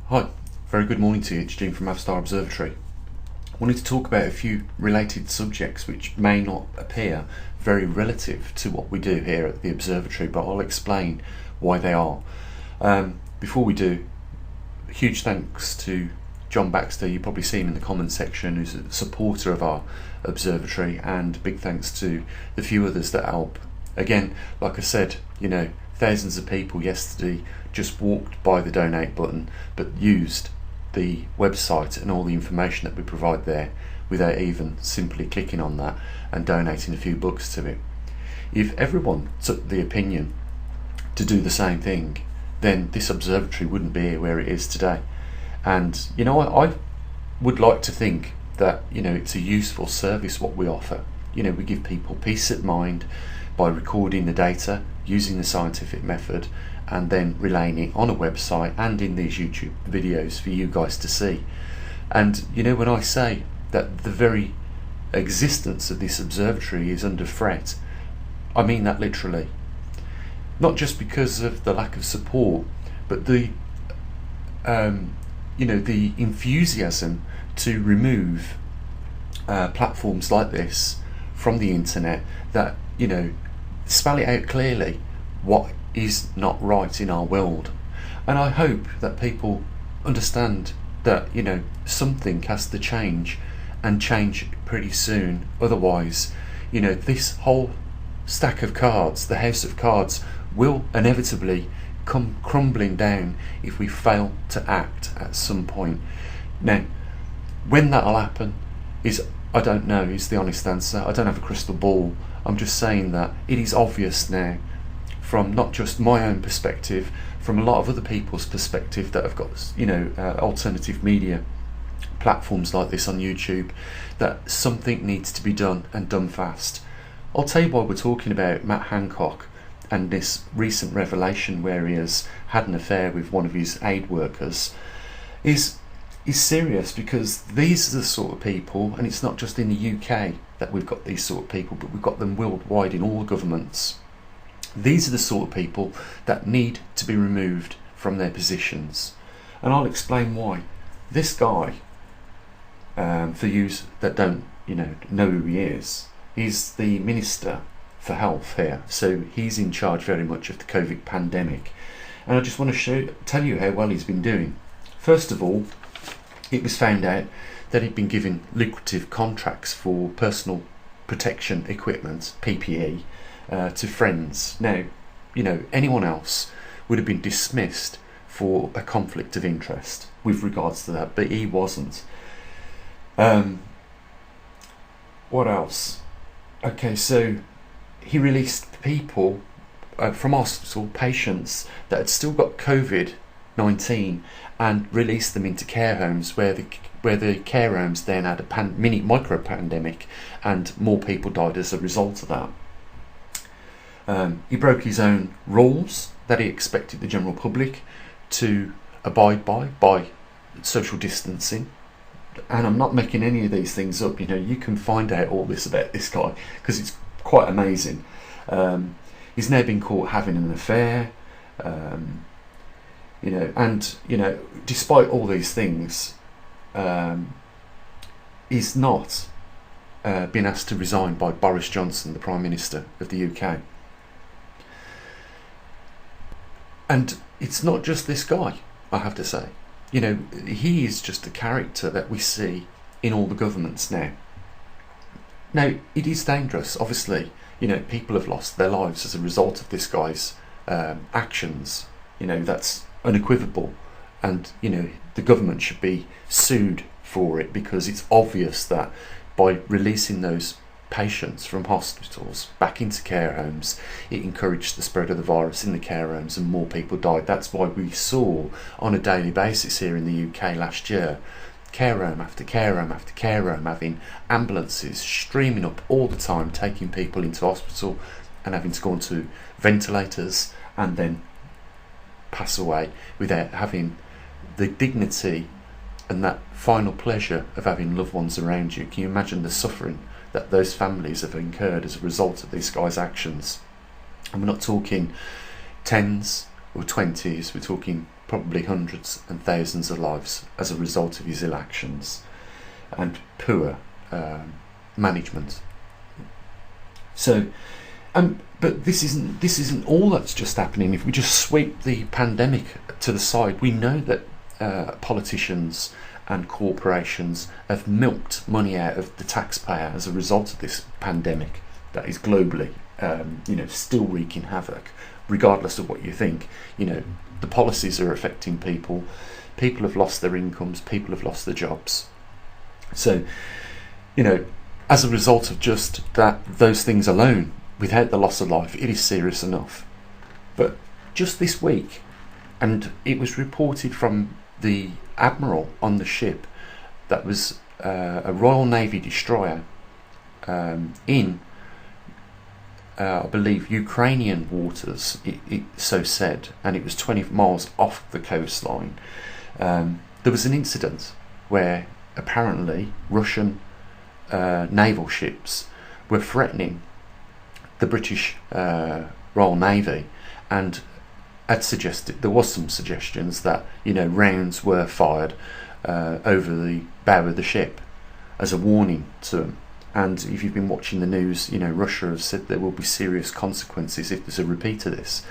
Hi, very good morning to you. It's Jim from maverickstar Observatory. I wanted to talk about a few related subjects which may not appear very relative to what we do here at the Observatory, but I'll explain why they are. Before we do, huge thanks to John Baxter. You probably see him in the comments section, who's a supporter of our Observatory, and big thanks to the few others that help. Again, like I said, thousands of people yesterday just walked by the donate button but used the website and all the information that we provide there without even simply clicking on that and donating a few bucks to it. If everyone took the opinion to do the same thing, then this observatory wouldn't be where it is today. And I would like to think that it's a useful service what we offer. We give people peace of mind by recording the data using the scientific method and then relaying it on a website and in these YouTube videos for you guys to see. And when I say that the very existence of this observatory is under threat, I mean that literally. Not just because of the lack of support, but the the enthusiasm to remove platforms like this from the internet that spell it out clearly what is not right in our world. And I hope that people understand that something has to change, and change pretty soon. Otherwise, this whole stack of cards, the house of cards, will inevitably come crumbling down if we fail to act at some point. Now, when that'll happen I don't know, is the honest answer. I don't have a crystal ball. I'm just saying that it is obvious now, from not just my own perspective, from a lot of other people's perspective that have got alternative media platforms like this on YouTube, that something needs to be done, and done fast. I'll tell you why we're talking about Matt Hancock and this recent revelation where he has had an affair with one of his aid workers is serious, because these are the sort of people, and it's not just in the UK that we've got these sort of people, but we've got them worldwide in all governments. These are the sort of people that need to be removed from their positions, and I'll explain why. This guy, for you that don't know who he is, he's the Minister for Health here, so he's in charge very much of the COVID pandemic, and I just want to tell you how well he's been doing. First of all, it was found out that he'd been given lucrative contracts for personal protection equipment, PPE, to friends. Now, anyone else would have been dismissed for a conflict of interest with regards to that, but he wasn't. What else? Okay, so he released people from hospital, patients that had still got COVID-19, and released them into care homes where the care homes then had a mini micro pandemic, and more people died as a result of that. He broke his own rules that he expected the general public to abide by social distancing. And I'm not making any of these things up. You can find out all this about this guy because it's quite amazing. He's now been caught having an affair. Despite all these things, he's not been asked to resign by Boris Johnson, the Prime Minister of the UK. And it's not just this guy, I have to say. He is just a character that we see in all the governments now. Now, it is dangerous, obviously. People have lost their lives as a result of this guy's actions. That's unequivocal, and the government should be sued for it, because it's obvious that by releasing those patients from hospitals back into care homes, it encouraged the spread of the virus in the care homes, and more people died. That's why we saw on a daily basis here in the UK last year, care home after care home after care home having ambulances streaming up all the time, taking people into hospital and having to go onto ventilators and then pass away without having the dignity and that final pleasure of having loved ones around you. Can you imagine the suffering that those families have incurred as a result of these guys' actions? And we're not talking tens or 20s, we're talking probably hundreds and thousands of lives as a result of his ill actions and poor management. So, but this isn't all that's just happening. If we just sweep the pandemic to the side, we know that politicians and corporations have milked money out of the taxpayer as a result of this pandemic that is globally, still wreaking havoc, regardless of what you think. The policies are affecting people. People have lost their incomes. People have lost their jobs. So, as a result of just those things alone, without the loss of life, it is serious enough. But just this week, and it was reported from the admiral on the ship that was a Royal Navy destroyer in, I believe, Ukrainian waters, it so said, and it was 20 miles off the coastline. There was an incident where apparently Russian naval ships were threatening the British Royal Navy, and had suggested, there was some suggestions that rounds were fired over the bow of the ship as a warning to them. And if you've been watching the news, Russia has said there will be serious consequences if there's a repeat of this.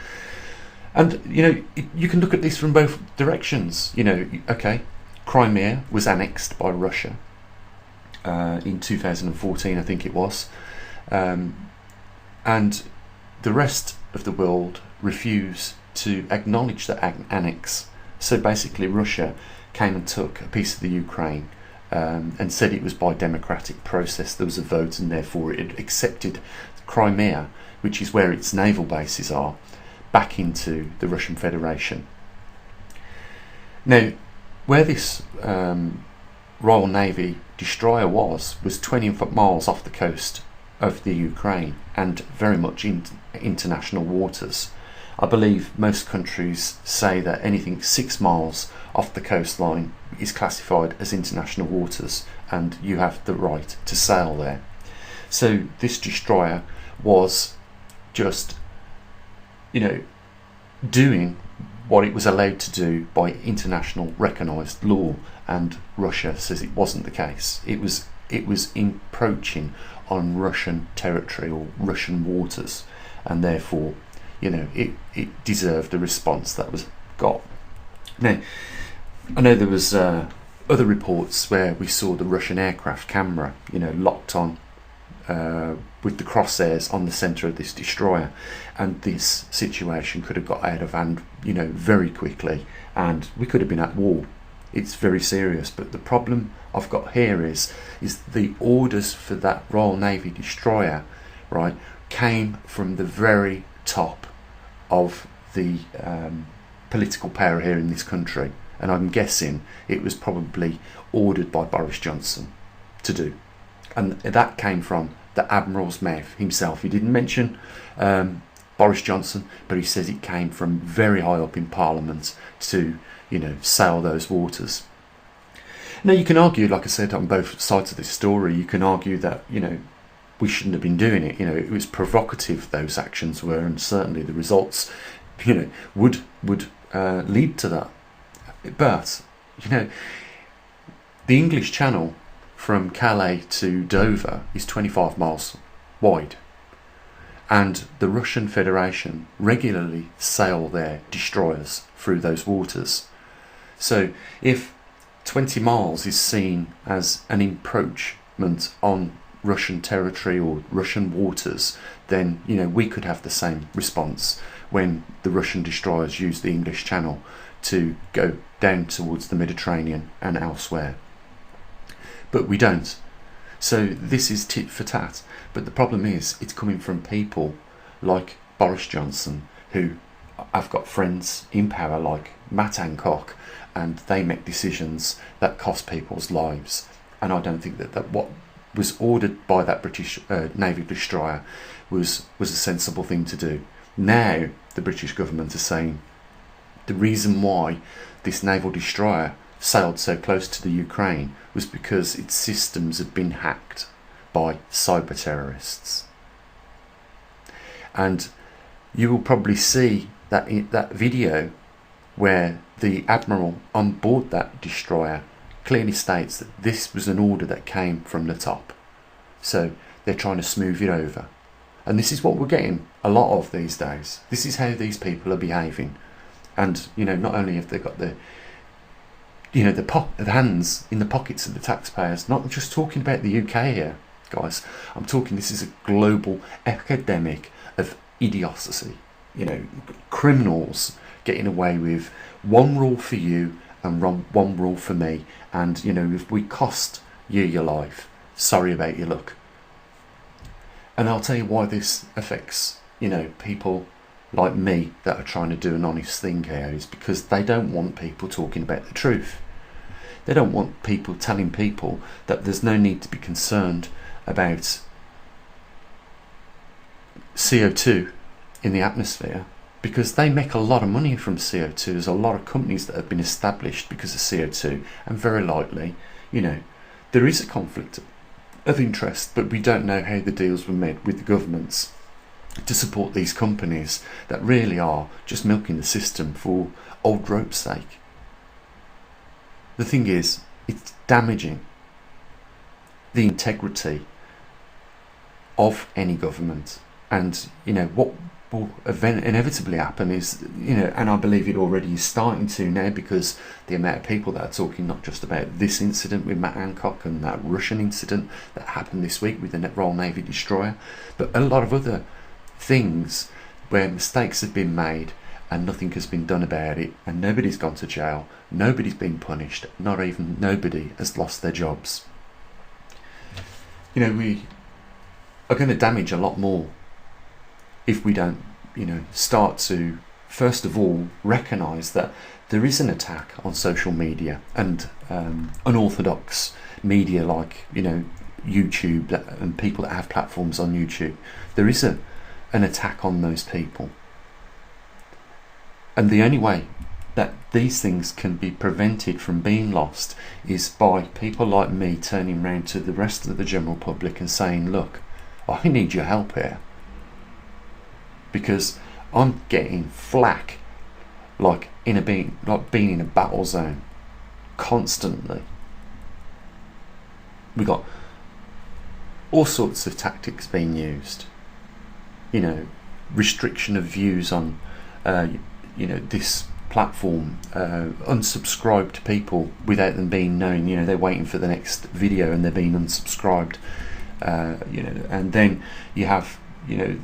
And you can look at this from both directions. Okay, Crimea was annexed by Russia in 2014, I think it was, and the rest of the world refused to acknowledge that annex. So basically Russia came and took a piece of the Ukraine and said it was by democratic process. There was a vote, and therefore it accepted Crimea, which is where its naval bases are, back into the Russian Federation. Now, where this Royal Navy destroyer was 20 miles off the coast of the Ukraine and very much in international waters. I believe most countries say that anything 6 miles off the coastline is classified as international waters, and you have the right to sail there. So this destroyer was just, doing what it was allowed to do by international recognised law, and Russia says it wasn't the case. It was encroaching on Russian territory or Russian waters, and therefore it deserved the response that was got. Now, I know there was other reports where we saw the Russian aircraft camera locked on with the crosshairs on the centre of this destroyer, and this situation could have got out of hand very quickly, and we could have been at war. It's very serious. But the problem I've got here is the orders for that Royal Navy destroyer, right, came from the very top of the political power here in this country, and I'm guessing it was probably ordered by Boris Johnson to do, and that came from the Admiral's mouth himself. He didn't mention Boris Johnson, but he says it came from very high up in Parliament to sail those waters. Now, you can argue, like I said, on both sides of this story. You can argue that we shouldn't have been doing it. It was provocative, those actions were, and certainly the results would lead to that. But the English Channel from Calais to Dover is 25 miles wide, and the Russian Federation regularly sail their destroyers through those waters. So if 20 miles is seen as an encroachment on Russian territory or Russian waters, then we could have the same response when the Russian destroyers use the English Channel to go down towards the Mediterranean and elsewhere. But we don't. So this is tit for tat. But the problem is, it's coming from people like Boris Johnson, who I've got friends in power like Matt Hancock, and they make decisions that cost people's lives. And I don't think that what was ordered by that British Navy destroyer was a sensible thing to do. Now the British government is saying the reason why this naval destroyer sailed so close to the Ukraine was because its systems had been hacked by cyber terrorists. And you will probably see that that video where the admiral on board that destroyer clearly states that this was an order that came from the top. So they're trying to smooth it over. And this is what we're getting a lot of these days. This is how these people are behaving. And, you know, not only have they got the, you know, the hands in the pockets of the taxpayers, not just talking about the UK here, guys. I'm talking, this is a global epidemic of idiocy. You know, criminals getting away with one rule for you and one rule for me. And, you know, if we cost you your life, sorry about your luck. And I'll tell you why this affects, you know, people like me that are trying to do an honest thing here, is because they don't want people talking about the truth. They don't want people telling people that there's no need to be concerned about CO2 in the atmosphere, because they make a lot of money from CO2. There's a lot of companies that have been established because of CO2, and very likely, you know, there is a conflict of interest, but we don't know how the deals were made with the governments to support these companies that really are just milking the system for old rope's sake. The thing is, it's damaging the integrity of any government. And, you know, what will inevitably happen is, you know, and I believe it already is starting to now, because the amount of people that are talking not just about this incident with Matt Hancock and that Russian incident that happened this week with the Royal Navy destroyer, but a lot of other things where mistakes have been made and nothing has been done about it, and nobody's gone to jail, nobody's been punished, not even nobody has lost their jobs. You know, we are going to damage a lot more if we don't, you know, start to, first of all, recognise that there is an attack on social media and unorthodox media like, you know, YouTube and people that have platforms on YouTube. There is an attack on those people. And the only way that these things can be prevented from being lost is by people like me turning around to the rest of the general public and saying, look, I need your help here, because I'm getting flack like being in a battle zone constantly. We got all sorts of tactics being used, you know, restriction of views on you know, this platform, unsubscribed people without them being known. You know, they're waiting for the next video and they're being unsubscribed, you know, and then you have, you know,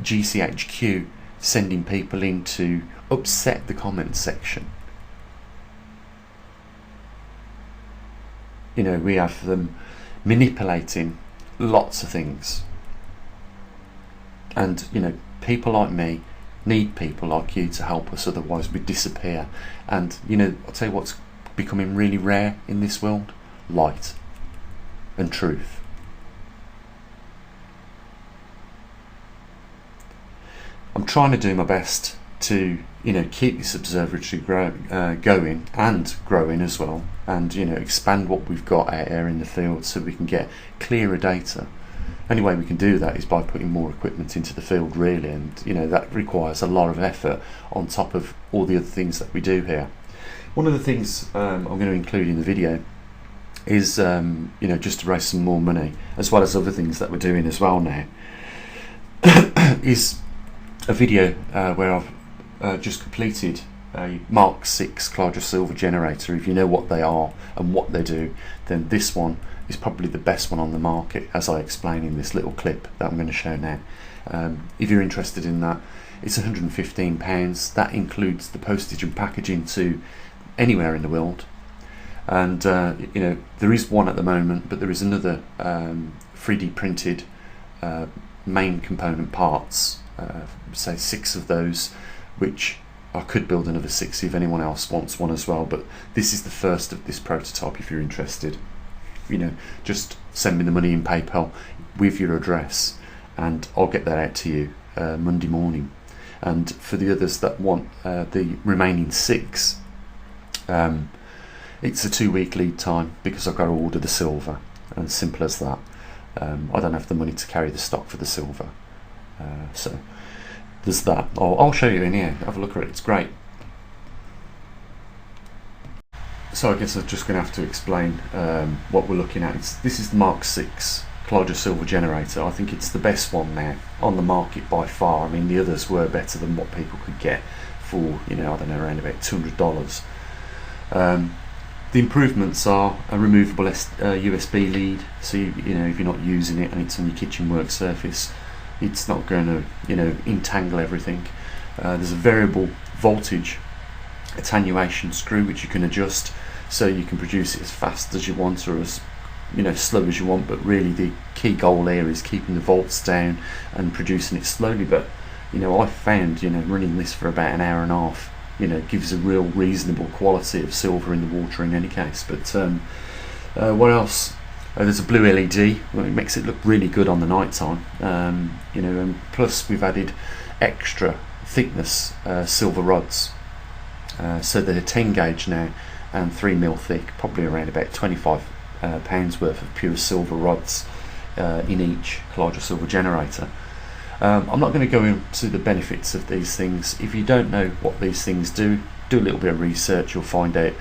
GCHQ sending people in to upset the comment section. You know, we have them manipulating lots of things, and, you know, people like me need people like you to help us, otherwise we disappear. And, you know, I'll tell you what's becoming really rare in this world: light and truth. I'm trying to do my best to, you know, keep this observatory going and growing as well, and, you know, expand what we've got out there in the field so we can get clearer data. Only way we can do that is by putting more equipment into the field, really, and, you know, that requires a lot of effort on top of all the other things that we do here. One of the things I'm going to include in the video is, you know, just to raise some more money, as well as other things that we're doing as well now, is a video where I've just completed a Mark 6 Colloidal silver generator. If you know what they are and what they do, then this one is probably the best one on the market, as I explain in this little clip that I'm going to show now. If you're interested in that, it's £115. That includes the postage and packaging to anywhere in the world. And you know, there is one at the moment, but there is another 3D printed main component parts, say 6 of those, which I could build another 6 if anyone else wants one as well. But this is the first of this prototype. If you're interested, you know, just send me the money in PayPal with your address and I'll get that out to you Monday morning. And for the others that want the remaining 6, it's a 2-week lead time, because I've got to order the silver, and simple as that. I don't have the money to carry the stock for the silver, so there's that. I'll show you in here, have a look at it, it's great. So I guess I'm just going to have to explain what we're looking at. This is the Mark 6 Colloidal silver generator. I think it's the best one now on the market by far. I mean, the others were better than what people could get for, I don't know, around about $200. The improvements are a removable USB lead, so if you're not using it and it's on your kitchen work surface, it's not going to entangle everything. There's a variable voltage attenuation screw which you can adjust, so you can produce it as fast as you want or as slow as you want, but really the key goal here is keeping the volts down and producing it slowly. But I found running this for about an hour and a half gives a real reasonable quality of silver in the water in any case. But what else? There's a blue LED. Well, it makes it look really good on the night time. And plus we've added extra thickness silver rods, so they're 10 gauge now and 3mm thick, probably around about 25 pounds worth of pure silver rods in each colloidal silver generator. I'm not going to go into the benefits of these things. If you don't know what these things do a little bit of research. You'll find out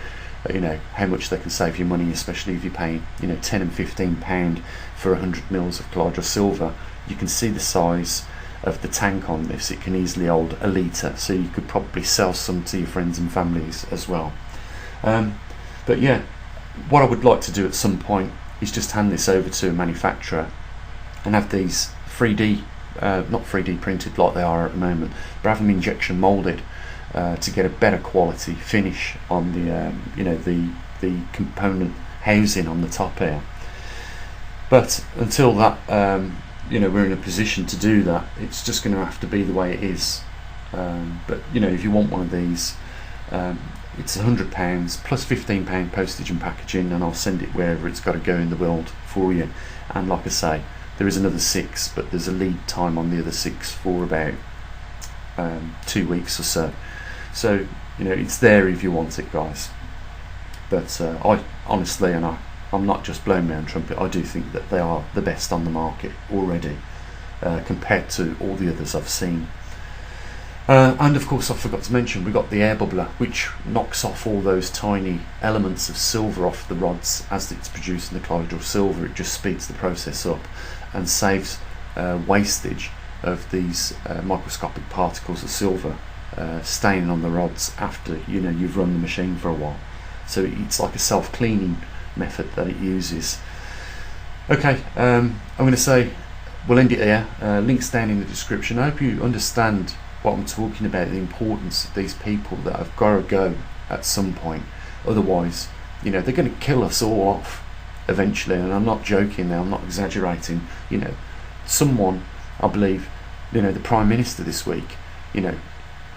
how much they can save you money, especially if you're paying 10 and 15 pound for 100 mils of colloidal silver. You can see the size of the tank on this. It can easily hold a litre, so you could probably sell some to your friends and families as well. But yeah, what I would like to do at some point is just hand this over to a manufacturer and have these 3D not 3D printed like they are at the moment, but have them injection molded to get a better quality finish on the component housing on the top here. But until that we're in a position to do that, it's just going to have to be the way it is. But if you want one of these, it's £100 plus £15 postage and packaging, and I'll send it wherever it's got to go in the world for you. And like I say, there is another 6, but there's a lead time on the other 6 for about 2 weeks or so. So it's there if you want it, guys. But I honestly, and I'm not just blowing my own trumpet, I do think that they are the best on the market already compared to all the others I've seen. And of course I forgot to mention, we got the air bubbler, which knocks off all those tiny elements of silver off the rods as it's producing the colloidal silver. It just speeds the process up and saves wastage of these microscopic particles of silver staying on the rods after you've run the machine for a while. So it's like a self-cleaning method that it uses. Okay, I'm going to say we'll end it here. Links down in the description. I hope you understand what I'm talking about, the importance of these people that have got to go at some point. Otherwise, they're going to kill us all off eventually. And I'm not joking now, I'm not exaggerating. Someone, I believe, the Prime Minister this week,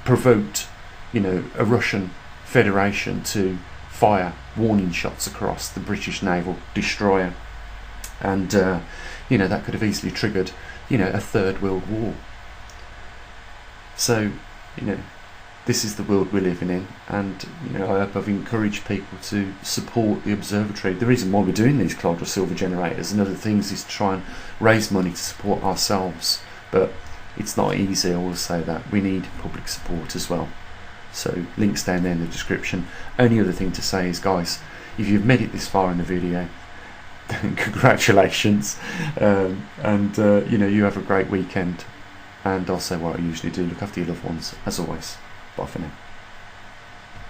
provoked, a Russian Federation to fire warning shots across the British naval destroyer. And, that could have easily triggered, a third world war. So, this is the world we're living in, and I hope I've encouraged people to support the Observatory. The reason why we're doing these colloidal silver generators and other things is to try and raise money to support ourselves, but it's not easy, I will say that. We need public support as well. So links down there in the description. Only other thing to say is, guys, if you've made it this far in the video, congratulations, and you have a great weekend. And I'll say what I usually do, look after your loved ones, as always. Bye for now.